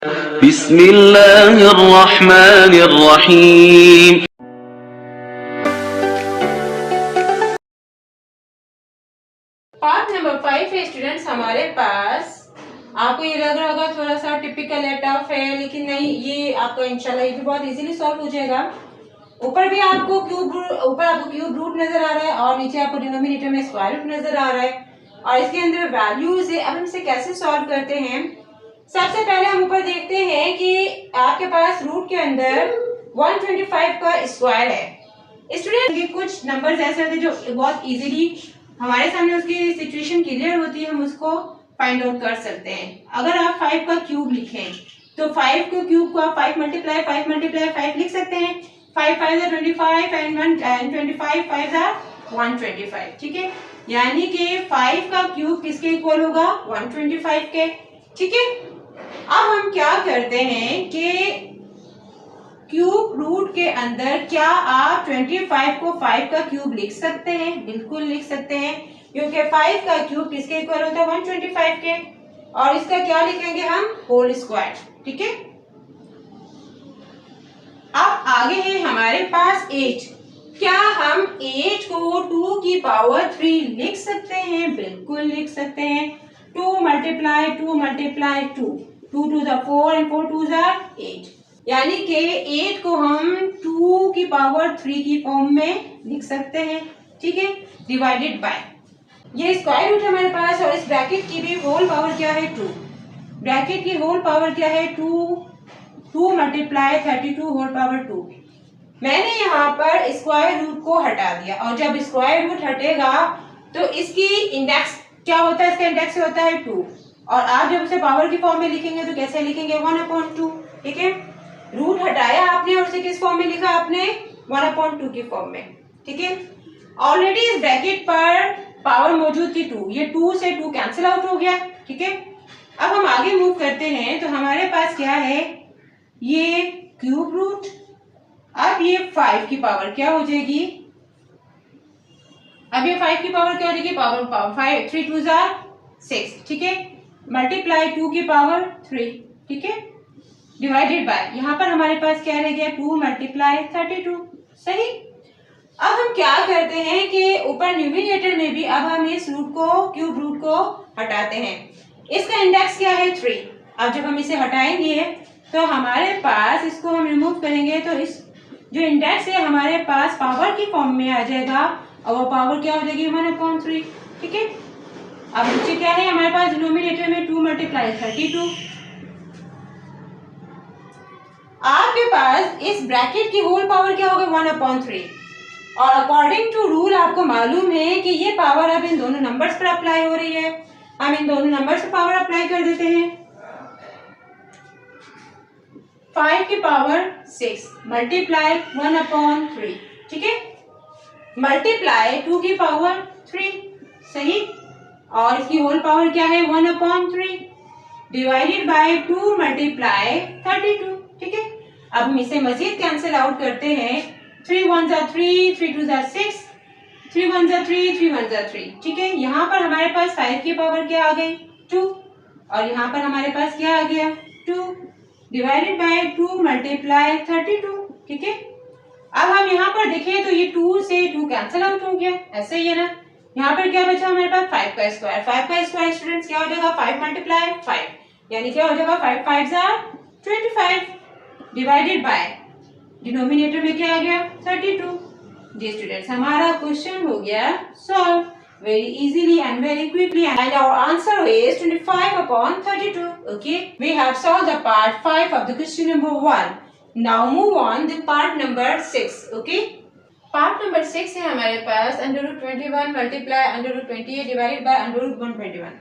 बिस्मिल्लाहिर्रहमानिर्रहीम। Part number 5 है students हमारे पास। आपको ये लग रहा होगा थोड़ा सा टिपिकल है, टफ है, लेकिन नहीं, ये आपका इंशाल्लाह ये भी बहुत इजीली सॉल्व हो जाएगा। ऊपर आपको क्यूब रूट नजर आ रहा है और नीचे आपको डिनोमिनेटर में स्क्वायर रूट नजर आ रहा है और इसके अंदर वैल्यूज है। अब हम इसे कैसे सॉल्व करते हैं? सबसे पहले हम ऊपर देखते हैं कि आपके पास रूट के अंदर 125 का स्क्वायर है। स्टूडेंट कुछ नंबर्स ऐसे होते हैं जो बहुत इजीली हमारे सामने उसकी सिचुएशन क्लियर होती है, हम उसको फाइंड आउट कर सकते हैं। अगर आप 5 का क्यूब लिखें तो 5 के क्यूब को आप 5 मल्टीप्लाई 5 लिख सकते हैं। 5 5 are 25 and 25 5 are 125। ठीक है, यानी कि 5 का क्यूब किसके इक्वल होगा? 125 के। ठीक है, अब हम क्या करते हैं कि क्यूब रूट के अंदर क्या आप 25 को 5 का क्यूब लिख सकते हैं? बिल्कुल लिख सकते हैं, क्योंकि 5 का क्यूब किसके इक्वल होता है? 125 के। और इसका क्या लिखेंगे हम? Whole square. ठीक है, अब आगे है हमारे पास 8। क्या हम 8 को 2 की पावर 3 लिख सकते हैं? बिल्कुल लिख सकते हैं। 2 मल्टीप्लाई 2 मल्टीप्लाई 2, 2 2 ज़ा 4 एंड 4 2 ज़ा 8, यानी कि 8 को हम 2 की पावर 3 की फॉर्म में लिख सकते हैं। ठीक है, डिवाइडेड बाय ये स्क्वायर रूट हमारे पास, और इस ब्रैकेट की भी होल पावर क्या है? 2। ब्रैकेट की होल पावर क्या है? 2 मल्टीप्लाई 32 होल पावर 2। मैंने यहाँ पर स्क्वायर रूट को हटा दिया, और जब स्क्वायर रूट हटेगा तो इसकी इंडेक्स क्या होता है? इसका इंडेक्स होता है 2, और आप जब उसे पावर की फॉर्म में लिखेंगे तो कैसे लिखेंगे? 1/2। ठीक है, रूट हटाया आपने और उसे किस फॉर्म में लिखा आपने? 1/2 की फॉर्म में। ठीक है, ऑलरेडी इस ब्रैकेट पर पावर मौजूद थी 2, ये 2 से 2 कैंसिल आउट हो गया। ठीक है, अब हम आगे मूव करते हैं तो हमारे पास क्या है? ये क्यूब रूट। अब ये 5 की पावर क्या हो जाएगी? अब ये 5 की पावर क्या हो जाएगी? पावर 5 3 2 ज़ा 6। ठीक है, मल्टीप्लाई 2 की पावर 3। ठीक है, डिवाइडेड बाय यहाँ पर हमारे पास क्या रह गया? 2 मल्टीप्लाई 32। सही। अब हम क्या करते हैं कि ऊपर न्यूमिनेटर में भी अब हम इस रूट को, क्यूब रूट को हटाते हैं। इसका इंडेक्स क्या है? 3। अब जब हम इसे हटाएंगे तो हमारे पास, इसको हम रिमूव करेंगे तो इस जो इंडेक्स है हमारे पास पावर की फॉर्म में आ जाएगा, और वो पावर क्या हो जाएगी? 1/3। ठीक है, अब नीचे क्या है हमारे पास? डिनोमिनेटर में 2 मल्टीप्लाई 32। आपके पास इस ब्रैकेट की होल पावर क्या होगा? 1/3। और अकॉर्डिंग टू रूल आपको मालूम है कि ये पावर अब इन दोनों नंबर्स पर अप्लाई हो रही है। हम इन दोनों नंबर्स पर पावर अप्लाई कर देते हैं। 5 की पावर 6 मल्टीप्लाई 1/3। ठीक है, मल्टीप्लाई 2 की पावर 3। सही, और इसकी होल पावर क्या है? 1/3 डिवाइडेड बाय 2 मल्टीप्लाई 32। ठीक है, अब हम इसे मजीद कैंसिल आउट करते हैं। 3 1 ज़ा 3, 3 2 ज़ा 6, 3 1 ज़ा 3, 3 1 ज़ा 3। ठीक है, यहाँ पर हमारे पास 5 की पावर क्या आ गई? 2, और यहाँ पर हमारे पास क्या आ गया? 2 डिवाइडेड बाय 2 मल्टीप्लाई 32। ठीक है, अब हम यहाँ पर देखें तो ये 2 से 2 कैंसिल आउट हो गया, ऐसे ही है ना। यहाँ पर क्या बचा हमारे पास? 5 का स्क्वायर। 5 का स्क्वायर स्टूडेंट्स क्या हो जाएगा? 5 मल्टीप्लाई 5, यानी क्या हो जाएगा? 5 5 ज़ा 25 डिवाइडेड बाय डिनोमिनेटर में क्या आ गया? 32। जी स्टूडेंट्स, हमारा क्वेश्चन हो गया solve very easily and very quickly, and our answer is 25/32. Okay, we have solved the part 5 of the question number 1. Now move on the part number 6. Okay, part number 6 है हमारे पास √21 multiply √28 divided by √121।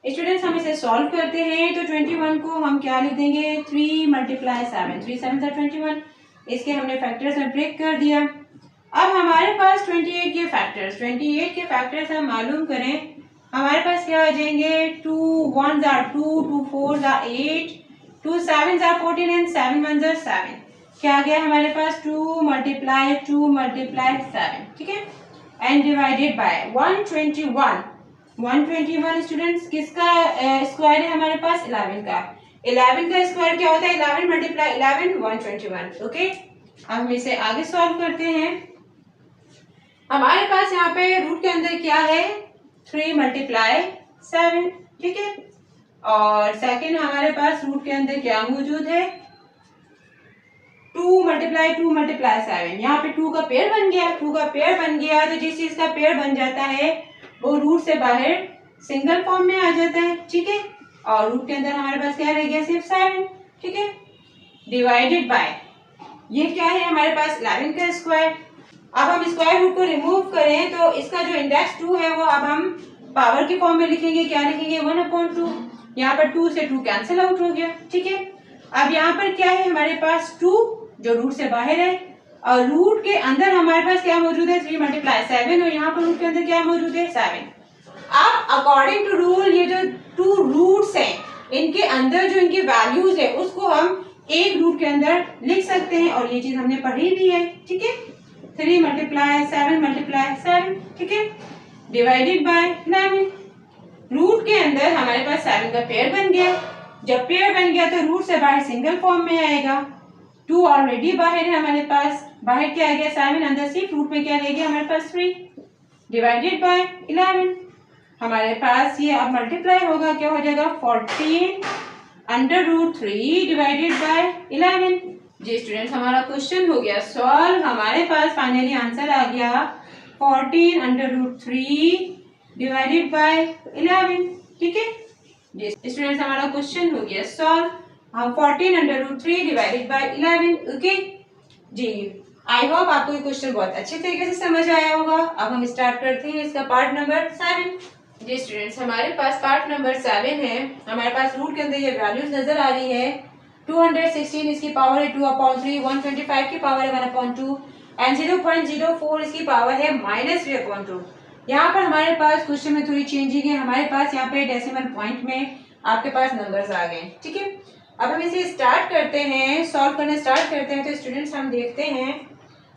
Students, हम इसे solve करते हैं तो 21 को हम क्या लिख देंगे? 3 मल्टीप्लाई 7, 3 7 ज़ा 21। इसके हमने फैक्टर्स में ब्रेक कर दिया। अब हमारे पास 28 के फैक्टर्स हम मालूम करें। हमारे पास क्या आ जाएंगे? 2 1 ज़ा 2, 2 4 ज़ा 8, 2 7 ज़ा 14 एंड 7 1 ज़ा 7। क्या आ गया हमारे पास? 2 मल्टीप्लाई 7। ठीक है, एंड डिवाइडेड बाय 121 स्टूडेंट्स किसका स्क्वायर है हमारे पास? 11 का। 11 का स्क्वायर क्या होता है? 11 मल्टीप्लाई 11 121। ओके, अब हम इसे आगे सॉल्व करते हैं। हमारे पास यहाँ पे रूट के अंदर क्या है? 3 मल्टीप्लाई 7, ठीक है। और सेकंड हमारे पास रूट के अंदर क्या मौजूद है? 2 मल्टीप्लाई 7। यहाँ पे 2 का पेयर बन गया। 2 का पेयर बन गया तो जिस चीज का पेयर बन जाता है वो रूट से बाहर सिंगल फॉर्म में आ जाता है, ठीक है। और रूट के अंदर हमारे पास क्या रह गया? सिर्फ 7, ठीक है। डिवाइडेड बाय ये क्या है हमारे पास? 11 का स्क्वायर। अब हम स्क्वायर रूट को रिमूव करें तो इसका जो इंडेक्स 2 है वो अब हम पावर के फॉर्म में लिखेंगे। क्या लिखेंगे? 1/2। यहाँ पर 2 से 2 कैंसिल आउट हो गया, ठीक है। अब यहाँ पर क्या है हमारे पास? 2 जो रूट से बाहर है, और रूट के अंदर हमारे पास क्या मौजूद है? 3 मल्टीप्लाई 7, और यहाँ पर रूट के अंदर क्या मौजूद है? 7। अब अकॉर्डिंग टू रूल ये जो 2 रूट्स हैं इनके अंदर जो इनकी वैल्यूज है उसको हम एक रूट के अंदर लिख सकते हैं, और ये चीज हमने पढ़ी भी है, ठीक है। 3 मल्टीप्लाई 7, ठीक है, डिवाइडेड बाय 11। रूट के अंदर हमारे पास 7 का पेयर बन गया। जब पेयर बन गया तो रूट से बाहर सिंगल फॉर्म में आएगा। 2 ऑलरेडी बाहर है हमारे पास, बाहर क्या आ गया? 7, अंदर सिर्फ रूट में क्या रह गया हमारे पास? 3 डिवाइडेड बाय 11। हमारे पास ये अब मल्टीप्लाई होगा, क्या हो जाएगा? 14 अंडर रूट 3 डिवाइडेड बाय 11। जी स्टूडेंट्स, हमारा क्वेश्चन हो गया सॉल्व। हमारे पास फाइनली आंसर आ गया 14 अंडर रूट 3 डिवाइडेड बाय 11, ठीक है। जी स्टूडेंट्स, हमारा क्वेश्चन हो गया सॉल्व। हम 14 under root 3 divided by 11, okay. जी आई होप आपको ये क्वेश्चन बहुत अच्छे तरीके से समझ आया होगा। अब हम स्टार्ट करते हैं इसका पार्ट नंबर 7। जी स्टूडेंट्स, हमारे पास पार्ट नंबर 7 है। हमारे पास रूट के अंदर ये वैल्यूज नजर आ रही है। 216 इसकी पावर है 2/3, 125 की पावर है 1/2 एंड 0.04 इसकी पावर है -3/2। यहाँ पर हमारे पास क्वेश्चन में थोड़ी चेंजिंग है। हमारे पास यहाँ पे डेसिमल पॉइंट में आपके पास नंबर्स आ गए, ठीक है। अब हम इसे स्टार्ट करते हैं, सॉल्व करना स्टार्ट करते हैं। तो स्टूडेंट्स हम देखते हैं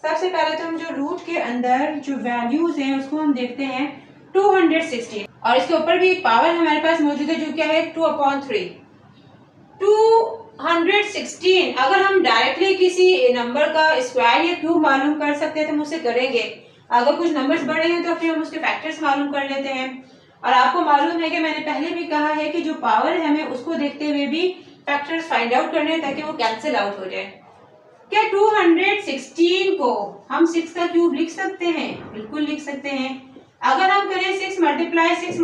सबसे पहले तो हम जो रूट के अंदर जो वैल्यूज हैं उसको हम देखते हैं 216, और इसके ऊपर भी एक पावर हमारे पास मौजूद है जो क्या है 2/3। 216 अगर हम डायरेक्टली किसी नंबर का स्क्वायर या क्यूब मालूम कर सकते हैं तो हम उसे करेंगे। अगर कुछ नंबर्स बड़े हैं तो फिर हम उसके फैक्टर्स मालूम कर लेते हैं। और आपको मालूम है कि मैंने पहले भी कहा है कि जो पावर है हमें उसको देखते हुए भी फैक्टर्स फाइंड आउट करने हैं ताकि वो कैंसिल आउट हो जाए। क्या 216 को हम 6 का क्यूब लिख सकते हैं? बिल्कुल लिख सकते हैं। अगर हम करें 6 multiply 6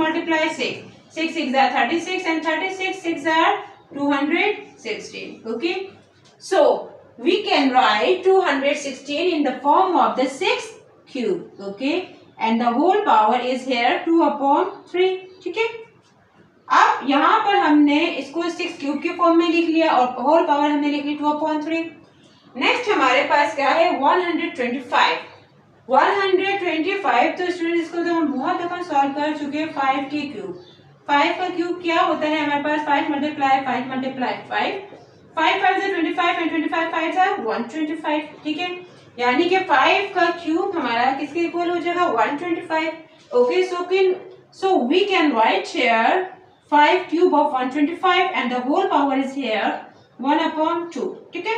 6 6 6 are 36 and 36 6 are 216. Okay, so we can write 216 in the form of the 6 cube. Okay, and the whole power is here 2/3. ठीक है। अब यहाँ पर हमने इसको 6 क्यूब के फॉर्म में लिख लिया और होल पावर हमने लिख ली 2/3। नेक्स्ट हमारे पास क्या है 125। 125 तो स्टूडेंट इसको तो हम बहुत दफा सॉल्व कर चुके हैं। 5 के क्यूब, 5 का क्यूब क्या होता है हमारे पास? 5 मल्टीप्लाई 5 मल्टीप्लाई 5 5 5 से 25 एंड 25 5 से 125, ठीक है। यानी कि 5 का क्यूब हमारा किसके इक्वल हो जाएगा? 125। Okay, so we can write here 5 cube of 125 and the whole power is here 1/2, ठीक है।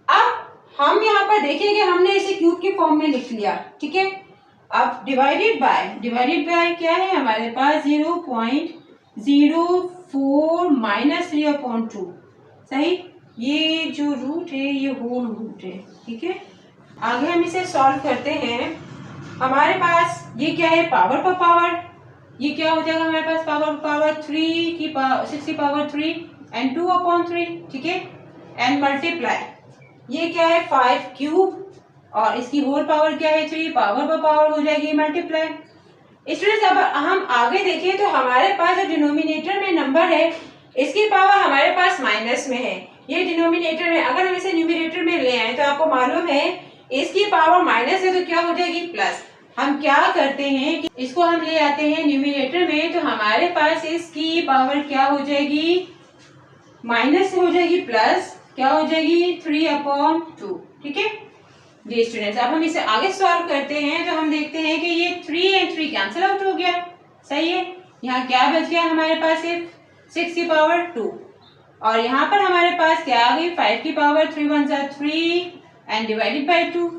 अब हम यहाँ पर देखेंगे हमने इसे क्यूब के फॉर्म में लिख लिया, ठीक है। अब डिवाइडेड बाय क्या है हमारे पास? 0.04 -3/2, सही। ये जो रूट है ये होल रूट है, ठीक है। आगे हम इसे सॉल्व करते हैं। हमारे पास ये क्या है? पावर पर पावर, ये क्या हो जाएगा हमारे पास? पावर 3 की 6 की पावर 3 एंड 2/3, ठीक है। एंड मल्टीप्लाई ये क्या है? 5 क्यूब और इसकी होल पावर क्या है? 3। पावर पर पावर हो जाएगी मल्टीप्लाई। स्टूडेंट्स, अब हम आगे देखें तो हमारे पास जो डिनोमिनेटर में नंबर है इसकी पावर हमारे पास माइनस में है। ये डिनोमिनेटर में, अगर हम इसे न्यूमरेटर में ले आए तो आपको मालूम है इसकी पावर माइनस है तो क्या हो जाएगी? प्लस। हम क्या करते हैं कि इसको हम ले आते हैं न्यूमरेटर में, तो हमारे पास इसकी पावर क्या हो जाएगी? माइनस से हो जाएगी प्लस, क्या हो जाएगी? 3/2, ठीक है। जी स्टूडेंट्स, अब हम इसे आगे सॉल्व करते हैं तो हम देखते हैं कि ये 3 और 3 कैंसिल आउट हो गया, सही है। यहाँ क्या बच गया हमारे पास? सिर्फ 6 की पावर 2। और यहाँ पर हमारे पास क्या आ गई 5 की पावर 3 1 ज़ा 3 and divided by 2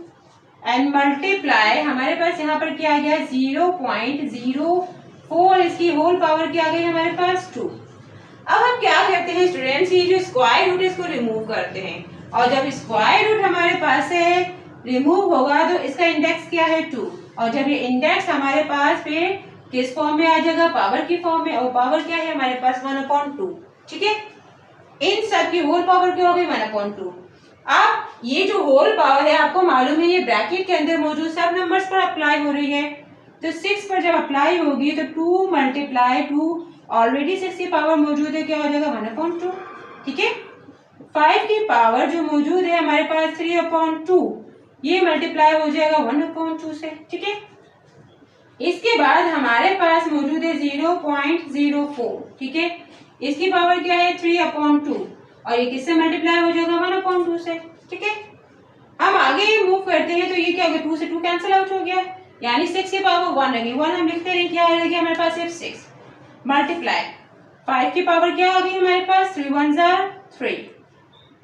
and multiply हमारे पास यहाँ पर क्या आ गया 0.04 इसकी होल पावर क्या आ गई हमारे पास 2। अब हम क्या करते हैं स्टूडेंट्स, ये जो स्क्वायर रूट इसको रिमूव करते हैं और जब स्क्वायर रूट हमारे पास से रिमूव होगा तो इसका इंडेक्स क्या है 2 और जब ये इंडेक्स हमारे पास पे किस फॉर्म में आ जाएगा पावर की फॉर्म में और पावर क्या है हमारे पास 1/2। ठीक है, इन सब की होल पावर क्या हो गई 1/2। अब ये जो होल पावर है आपको मालूम है ये ब्रैकेट के अंदर मौजूद सब नंबर्स पर अप्लाई हो रही है, तो 6 पर जब अप्लाई होगी तो 2 × 2 ऑलरेडी 6 की पावर मौजूद है क्या हो जाएगा 1/2। ठीक है, 5 की पावर जो मौजूद है हमारे पास 3/2 ये मल्टीप्लाई हो जाएगा 1/2 से। ठीक है, इसके बाद हमारे पास मौजूद है 0.04। ठीक है, इसकी पावर क्या है 3/2 और ये किससे मल्टीप्लाई हो जाएगा 1/2 से। ठीक है, हम आगे मूव करते हैं तो ये क्या हो गया 2 से 2 कैंसिल आउट हो गया यानी 6 की पावर 1 लगी 1 हम लिखते रहे क्या रहेगा हमारे पास सिर्फ 6 मल्टीप्लाई 5 की पावर क्या हो गई हमारे पास 3 1 ज़ा 3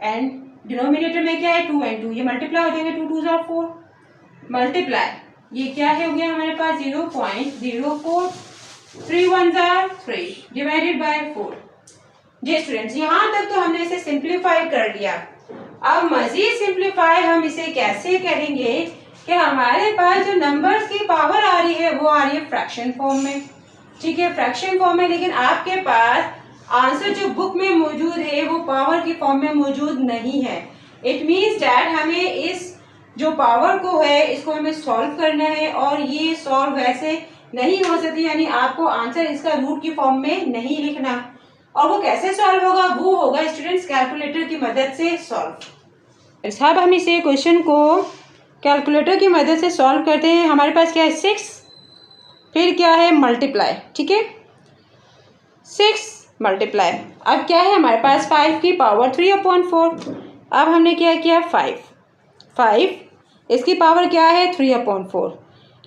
एंड डिनोमिनेटर में क्या है 2 एंड 2 ये मल्टीप्लाई हो जाएंगे 2 2 ज़ा 4 मल्टीप्लाई ये क्या है हो गया हमारे पास 0.04 3 1 ज़ा 3 डिवाइडेड बाय 4। जी स्टूडेंट्स यहाँ तक तो हमने इसे सिंप्लीफाई कर लिया। अब मजीद सिंप्लीफाई हम इसे कैसे करेंगे कि हमारे पास जो नंबर्स की पावर आ रही है वो आ रही है फ्रैक्शन फॉर्म में। ठीक है, फ्रैक्शन फॉर्म में, लेकिन आपके पास आंसर जो बुक में मौजूद है वो पावर की फॉर्म में मौजूद नहीं है। इट मीन्स डैट हमें इस जो पावर को है इसको हमें सॉल्व करना है और ये सॉल्व वैसे नहीं हो सकती, यानी आपको आंसर इसका रूट की फॉर्म में नहीं लिखना। और वो कैसे सॉल्व होगा, वो होगा स्टूडेंट्स कैलकुलेटर की मदद से सॉल्व। साहब हम इसे क्वेश्चन को कैलकुलेटर की मदद से सॉल्व करते हैं। हमारे पास क्या है 6 फिर क्या है मल्टीप्लाई। ठीक है, 6 मल्टीप्लाई अब क्या है हमारे पास 5 की पावर 3/4। अब हमने क्या किया 5 इसकी पावर क्या है 3/4।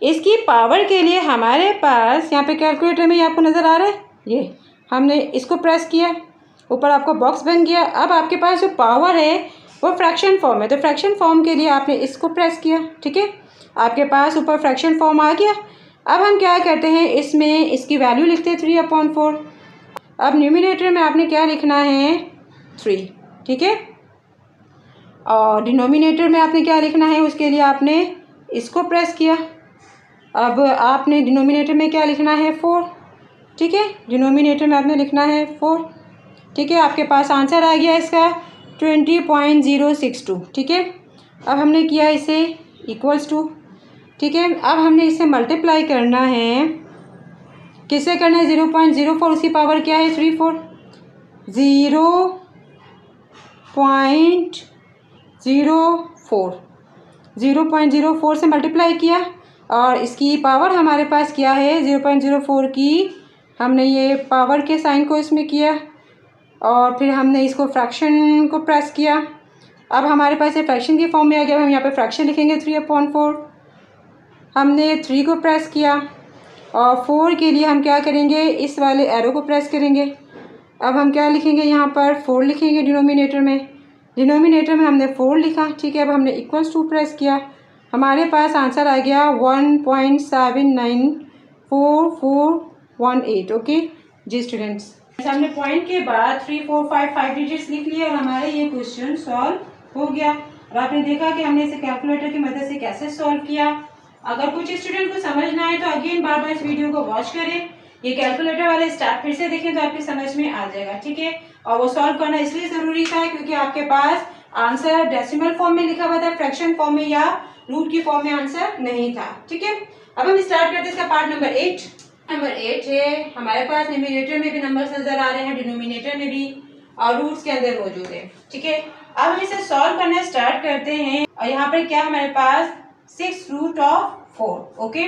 इसकी पावर के लिए हमारे पास यहाँ पे कैलकुलेटर में आपको नज़र आ रहा है ये हमने इसको प्रेस किया ऊपर आपको बॉक्स बन गया। अब आपके पास जो पावर है वो फ्रैक्शन फॉर्म है तो फ्रैक्शन फॉर्म के लिए आपने इसको प्रेस किया। ठीक है, आपके पास ऊपर फ्रैक्शन फॉर्म आ गया। अब हम क्या करते हैं इसमें इसकी वैल्यू लिखते हैं 3/4। अब न्यूमिनेटर में आपने क्या लिखना है 3। ठीक है, और डिनोमिनेटर में आपने क्या लिखना है उसके लिए आपने इसको प्रेस किया। अब आपने डिनोमिनेटर में क्या लिखना है 4। ठीक है, डिनोमिनेटर में आपने लिखना है 4। ठीक है, आपके पास आंसर आ गया इसका 20.062। ठीक है, अब हमने किया इसे इक्वल्स टू। ठीक है, अब हमने इसे मल्टीप्लाई करना है, किससे करना है 0.04 उसकी पावर क्या है 34 0.04 से मल्टीप्लाई किया और इसकी पावर हमारे पास क्या है 0.04 की हमने ये पावर के साइन को इसमें किया और फिर हमने इसको फ्रैक्शन को प्रेस किया। अब हमारे पास ये फ्रैक्शन की फॉर्म में आ गया। हम यहाँ पे फ्रैक्शन लिखेंगे 3/4। हमने 3 को प्रेस किया और 4 के लिए हम क्या करेंगे इस वाले एरो को प्रेस करेंगे। अब हम क्या लिखेंगे यहाँ पर 4 लिखेंगे डिनोमिनेटर में हमने 4 लिखा। ठीक है, अब हमने इक्वल्स टू प्रेस किया, हमारे पास आंसर आ गया 1.794418। ओके जी स्टूडेंट्स, हमने पॉइंट के बाद 3 4 5 डिजिट्स लिख लिए और हमारे ये क्वेश्चन सॉल्व हो गया। और आपने देखा कि हमने इसे कैलकुलेटर की मदद से कैसे सॉल्व किया। अगर कुछ स्टूडेंट को समझ ना आए तो अगेन बार बार इस वीडियो को वॉच करें, ये कैलकुलेटर वाले स्टेप फिर से देखें तो आपकी समझ में आ जाएगा। ठीक है, और वो सॉल्व करना इसलिए ज़रूरी था क्योंकि आपके पास आंसर डेसिमल फॉर्म में लिखा हुआ था, फ्रैक्शन फॉर्म में या रूट की फॉर्म में आंसर नहीं था। ठीक है, अब हम स्टार्ट करते हैं इसका पार्ट नंबर 8 है। हमारे पास न्यूमिनेटर में भी नंबर्स नजर आ रहे हैं, डिनोमिनेटर में भी, और रूट्स के अंदर मौजूद है। ठीक है, अब हम इसे सॉल्व करना स्टार्ट करते हैं और यहाँ पर क्या हमारे पास 6√4। ओके,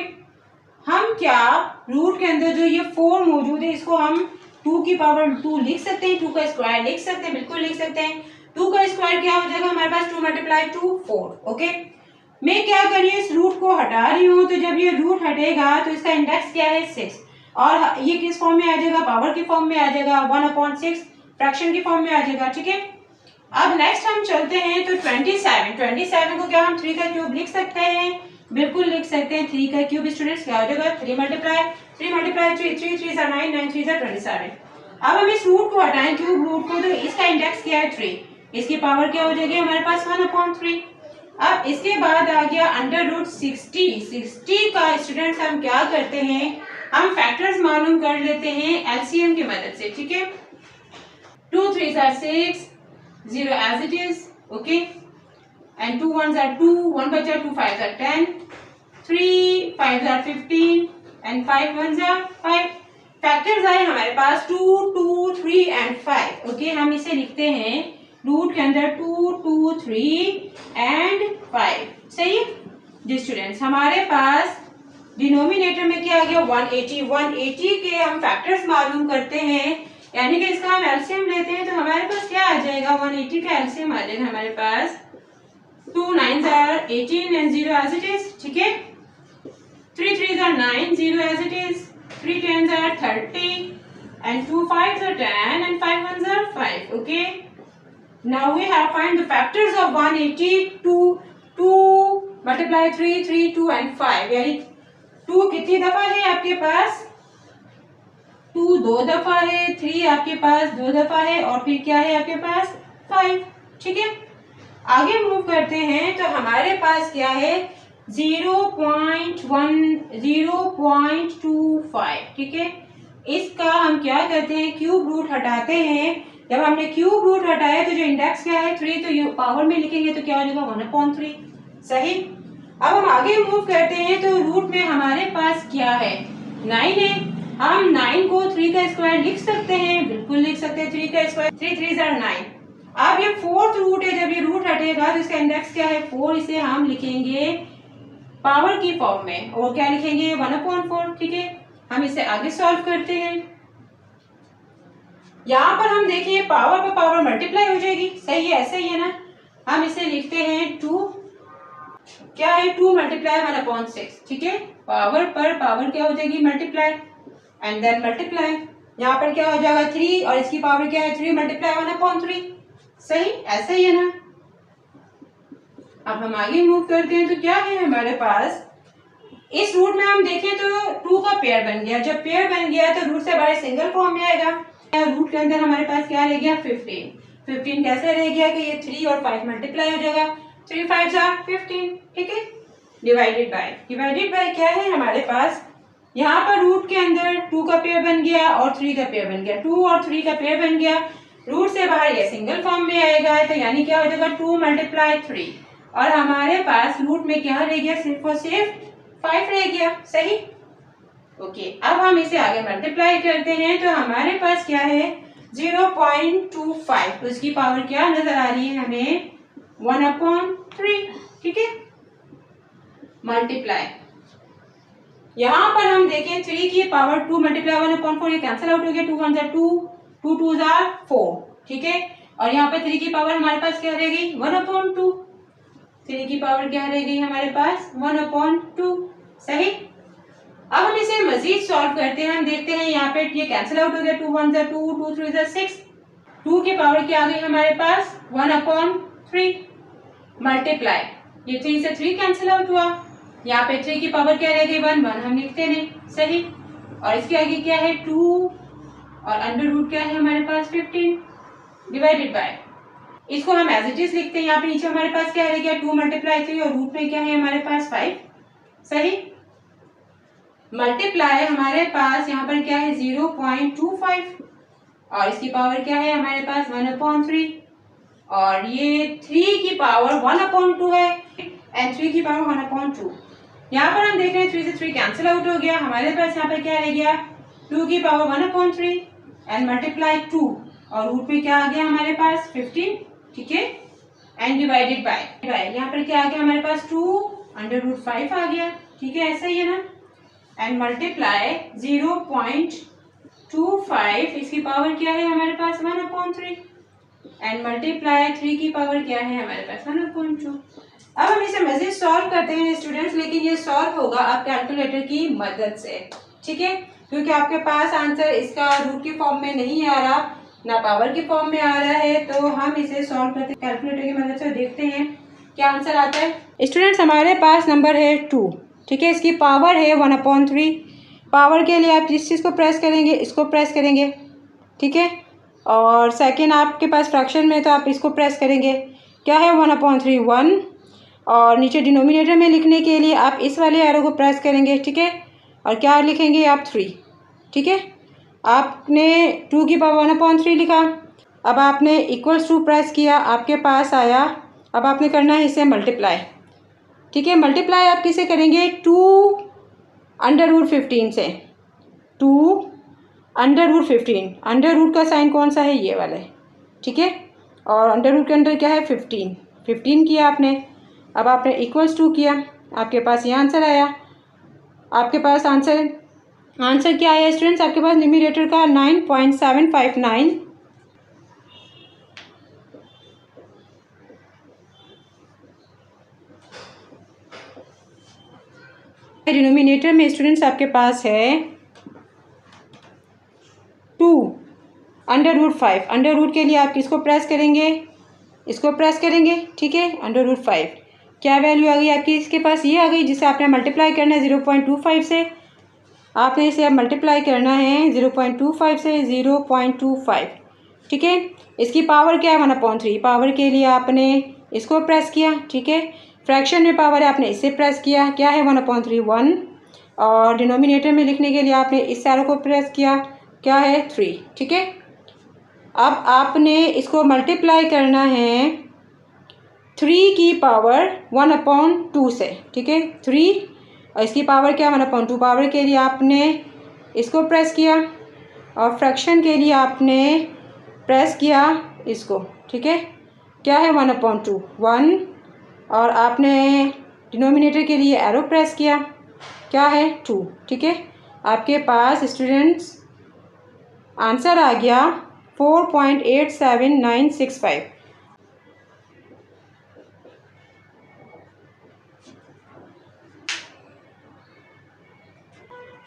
हम क्या रूट के अंदर जो ये 4 मौजूद है इसको हम 2 की पावर 2 लिख सकते हैं, 2 का स्क्वायर लिख सकते हैं, बिल्कुल लिख सकते हैं। 2 का स्क्वायर क्या हो जाएगा हमारे पास 2 × 2 4। ओके, मैं क्या कर रही हूँ इस रूट को हटा रही हूँ, तो जब ये रूट हटेगा तो इसका इंडेक्स क्या है 6 और ये किस फॉर्म में आ जाएगा पावर की फॉर्म में आ जाएगा 1/6 फ्रैक्शन की फॉर्म में आ जाएगा, ठीक है। अब नेक्स्ट हम चलते हैं तो 27 को क्या हम 3 का क्यूब लिख सकते हैं? बिल्कुल लिख सकते हैं। 3 का क्यूब स्टूडेंट्स क्या हो जाएगा? 3 मल्टीप्लाई 3 3 3 9 9 3 27। अब हम इस रूट को हटाएं, क्यूब रूट को, तो इसका इंडेक्स क्या है? 3। इसकी पावर क्या हो जाएगी हमारे पास? 1/3। अब इसके बाद आ गया अंडर रूट 60 का स्टूडेंट्स हम क्या करते हैं? हम फैक्टर्स मालूम कर लेते हैं एलसीएम की मदद से, ठीक है। 2 3s are 6, 0 as it is, okay, and 2 1s are 2, 1 बचा, 2 5s are 10, 3 5s are 15 and 5 1s are 5। Factors आए हमारे पास 2 2 3 एंड 5, ओके। हम इसे लिखते हैं रूट के अंदर 2 2 3 एंड 5, सही है जी स्टूडेंट्स। हमारे पास डिनोमिनेटर में क्या आ गया? 180 के हम फैक्टर्स मालूम करते हैं, यानी कि इसका हम एलसीएम लेते हैं तो हमारे पास क्या आ जाएगा? 180 का एलसीएम आ जाएगा हमारे पास 2 9s are 18 and 0 as it is, ठीक है। 3 3s are 9, 0 as it is, 3 10s are 30 and 2 5s are 10 and 5 1s are 5, okay। Now we have find the factors of 180, 2 multiply 3 3 2 and 5, यानी 2 कितनी दफा है आपके पास? 2 2 दफा है, 3 आपके पास 2 दफा है और फिर क्या है आपके पास? 5, ठीक है। आगे मूव करते हैं तो हमारे पास क्या है? 0.25, ठीक है। इसका हम क्या करते हैं? क्यूब रूट हटाते हैं। जब हमने क्यूब रूट हटाया तो जो इंडेक्स क्या है? 3, तो ये पावर में लिखेंगे तो क्या हो जाएगा? 1/3, सही। अब हम आगे मूव करते हैं तो रूट में हमारे पास क्या है? 9 है। हम 9 को 3 का स्क्वायर लिख सकते हैं, बिल्कुल लिख सकते हैं। 3 का स्क्वायर 3 3s are 9। अब ये 4th रूट है, जब ये रूट हटेगा तो इसका इंडेक्स क्या है? 4। इसे हम लिखेंगे पावर की फॉर्म में, और क्या लिखेंगे? 1/4, ठीक है। हम इसे आगे सॉल्व करते हैं। यहाँ पर हम देखिए पावर पर पावर मल्टीप्लाई हो जाएगी, सही है, ऐसा ही है ना। हम इसे लिखते हैं 2, क्या है? 2 मल्टीप्लाई 1/6, ठीक है। पावर पर पावर क्या हो जाएगी? Multiply and then multiply. यहाँ पर क्या हो जाएगा? 3 और इसकी पावर क्या है? 3 मल्टीप्लाई 1/3, सही, ऐसा ही है ना। अब हम आगे मूव करते हैं तो क्या है हमारे पास? इस रूट में हम देखें तो 2 का पेयर बन गया। जब पेयर बन गया तो रूट से बाहर सिंगल फॉर्म में आएगा। रूट के अंदर हमारे पास क्या रह गया? 15 कैसे रह गया कि ये 3 और 5 मल्टीप्लाई हो जाएगा। 3 5s are 15, ठीक है। डिवाइडेड बाय क्या है हमारे पास? यहाँ पर रूट के अंदर 2 का पेयर बन गया और 3 का पेयर बन गया। 2 और 3 का पेयर बन गया, रूट से बाहर ये सिंगल फॉर्म में आएगा तो यानी क्या हो जाएगा? 2 मल्टीप्लाई 3 और हमारे पास रूट में क्या रह गया? सिर्फ और सिर्फ 5 रह गया, सही, ओके। अब हम इसे आगे मल्टीप्लाई करते हैं तो हमारे पास क्या है? 0.25, तो इसकी पावर क्या नजर आ रही है हमें? 1/3, ठीक है। मल्टीप्लाई यहाँ पर हम देखें 3 की पावर 2 मल्टीप्लाई 1/4, ये कैंसिल आउट हो गया। 2 1s are 2, 2 2s are 4, ठीक है। और यहाँ पर 3 की पावर हमारे पास क्या रहेगी? 1/2। 3 की पावर क्या रहेगी हमारे पास? 1/2, सही। अब हम इसे मजीद सॉल्व करते हैं। हम देखते हैं यहाँ पे ये कैंसिल आउट हो गया। 2 1s are 2, 2 3s are 6। 2 की पावर क्या आ गई हमारे पास? 1/3 मल्टीप्लाई, ये 3 से 3 कैंसिल आउट हुआ। यहाँ पे 3 की पावर क्या रहेगी? 1 1 हम लिखते नहीं, सही। और इसके आगे क्या है? 2 और अंडर रूट क्या है हमारे पास? 15 डिवाइडेड बाय, इसको हम एज इट इज लिखते हैं। यहाँ पे नीचे हमारे पास क्या रह गया? 2 मल्टीप्लाई 3 और रूट में क्या है हमारे पास? 5, सही। मल्टीप्लाई हमारे पास यहाँ पर क्या है? 0.25 और इसकी पावर क्या है हमारे पास? 1/3 और ये 3 की पावर 1/2 है एंड 3 की पावर 1/2। यहाँ पर हम देख रहे हैं 3 से 3 कैंसिल आउट हो गया। हमारे पास यहाँ पर क्या रह गया? 2 की पावर 1/3 एंड मल्टीप्लाई 2 और रूट में क्या आ गया हमारे पास? 15, ठीक है। एंड डिवाइडेड बाय, यहाँ पर क्या आ गया हमारे पास? 2 अंडर रूट 5 आ गया, ठीक है, ऐसा ही है ना। एंड मल्टीप्लाई 0.25, इसकी पावर क्या है हमारे पास? 1/3 एंड मल्टीप्लाई 3 की पावर क्या है हमारे पास? 1/2। अब हम इसे मजीद सॉल्व करते हैं स्टूडेंट्स, लेकिन ये सॉल्व होगा आप कैलकुलेटर की मदद से, ठीक है, क्योंकि आपके पास आंसर इसका रूट की फॉर्म में नहीं आ रहा। ना पावर के फॉर्म में आ रहा है, तो हम इसे सॉल्व करते कैलकुलेटर की मदद से, देखते हैं क्या आंसर आता है। स्टूडेंट्स हमारे पास नंबर है 2, ठीक है, इसकी पावर है 1/3। पावर के लिए आप जिस चीज़ को प्रेस करेंगे इसको प्रेस करेंगे, ठीक है, और सेकेंड आपके पास फ्रैक्शन में तो आप इसको प्रेस करेंगे। क्या है 1/3 1, और नीचे डिनोमिनेटर में लिखने के लिए आप इस वाले एरो को प्रेस करेंगे, ठीक है, और क्या लिखेंगे आप 3, ठीक है। आपने 2 की पावर 1/3 लिखा। अब आपने इक्वल्स टू प्रेस किया, आपके पास आया। अब आपने करना है इसे मल्टीप्लाई, ठीक है। मल्टीप्लाई आप किसे करेंगे, 2√15 से। 2√15, अंडर रूट का साइन कौन सा है, ये वाला है, ठीक है, और अंडर रूट के अंदर क्या है 15 किया आपने। अब आपने इक्वल्स टू किया, आपके पास ये आंसर आया। आपके पास आंसर क्या आया स्टूडेंट्स, आपके पास न्यूमरेटर का 9.759, डिनोमिनेटर में स्टूडेंट्स आपके पास है 2√5। अंडर रूट के लिए आप किसको प्रेस करेंगे, इसको प्रेस करेंगे, ठीक है, अंडर रूट 5। क्या वैल्यू आ गई आपकी, इसके पास ये आ गई, जिसे आपने मल्टीप्लाई करना है 0.25 से। आपने इसे अब मल्टीप्लाई करना है 0.25 से, 0.25, ठीक है। इसकी पावर क्या है 1/3। पावर के लिए आपने इसको प्रेस किया, ठीक है। फ्रैक्शन में पावर है, आपने इसे प्रेस किया। क्या है 1/3 1, और डिनोमिनेटर में लिखने के लिए आपने इस एरो को प्रेस किया। क्या है 3, ठीक है। अब आपने इसको मल्टीप्लाई करना है 3 की पावर 1/2 से, ठीक है, 3, और इसकी पावर क्या 1/2। पावर के लिए आपने इसको प्रेस किया, और फ्रैक्शन के लिए आपने प्रेस किया इसको, ठीक है। क्या है 1/2 1, और आपने डिनोमिनेटर के लिए एरो प्रेस किया। क्या है 2, ठीक है। आपके पास स्टूडेंट्स आंसर आ गया 4.87965।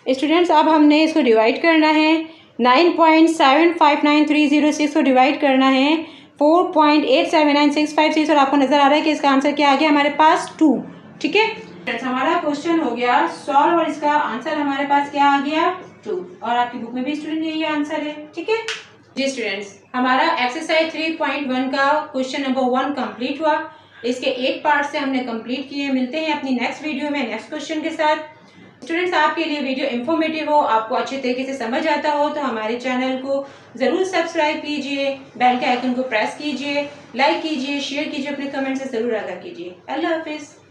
स्टूडेंट्स अब हमने इसको डिवाइड करना है, 9.759306 को डिवाइड करना है 4.87965 और आपको नजर आ रहा है कि इसका आंसर क्या आ गया हमारे पास 2, ठीक है। हमारा क्वेश्चन हो गया सॉल्व, और इसका आंसर हमारे पास क्या आ गया 2, और आपकी बुक में भी स्टूडेंट यही आंसर है, ठीक है जी। स्टूडेंट्स हमारा एक्सरसाइज 3.1 का क्वेश्चन नंबर 1 कंप्लीट हुआ। इसके 8 पार्ट से हमने कंप्लीट किए। मिलते हैं अपनी नेक्स्ट वीडियो में नेक्स्ट क्वेश्चन के साथ। स्टूडेंट्स आपके लिए वीडियो इंफॉर्मेटिव हो, आपको अच्छे तरीके से समझ आता हो, तो हमारे चैनल को ज़रूर सब्सक्राइब कीजिए, बेल के आइकन को प्रेस कीजिए, लाइक कीजिए, शेयर कीजिए, अपने कमेंट से ज़रूर आगाह कीजिए। अल्लाह हाफिज़।